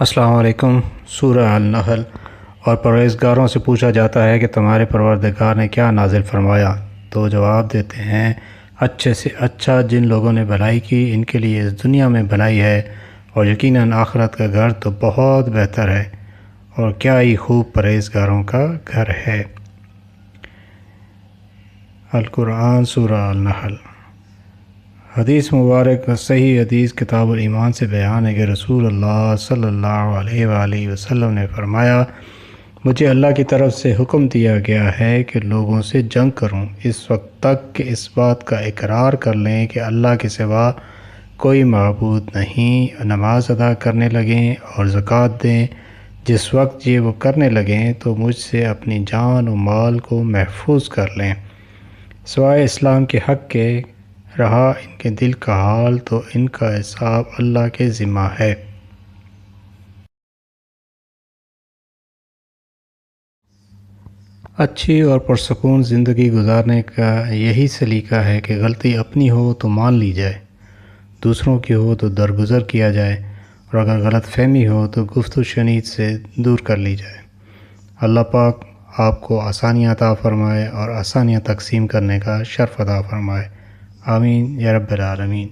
السلام علیکم۔ سورہ النحل۔ اور پرہیزگاروں سے پوچھا جاتا ہے کہ تمہارے پروردگار نے کیا نازل فرمایا، تو جواب دیتے ہیں اچھے سے اچھا جن لوگوں نے بھلائی کی ان کے لیے اس دنیا میں بھلائی ہے، اور یقیناً آخرت کا گھر تو بہت بہتر ہے، اور کیا ہی خوب پرہیزگاروں کا گھر ہے۔ القرآن سورہ النحل۔ حدیث مبارک صحیح حدیث کتاب الایمان سے بیان ہے کہ رسول اللہ صلی اللہ علیہ وآلہ وسلم نے فرمایا، مجھے اللہ کی طرف سے حکم دیا گیا ہے کہ لوگوں سے جنگ کروں اس وقت تک کہ اس بات کا اقرار کر لیں کہ اللہ کے سوا کوئی معبود نہیں، نماز ادا کرنے لگیں اور زکوٰۃ دیں۔ جس وقت یہ وہ کرنے لگیں تو مجھ سے اپنی جان و مال کو محفوظ کر لیں، سوائے اسلام کے حق کے رہا ان کے دل کا حال تو ان کا حساب اللہ کے ذمہ ہے۔ اچھی اور پرسکون زندگی گزارنے کا یہی سلیقہ ہے کہ غلطی اپنی ہو تو مان لی جائے، دوسروں کی ہو تو درگزر کیا جائے، اور اگر غلط فہمی ہو تو گفت و شنید سے دور کر لی جائے۔ اللہ پاک آپ کو آسانیاں عطا فرمائے اور آسانیاں تقسیم کرنے کا شرف عطا فرمائے، آمین یا رب العالمین۔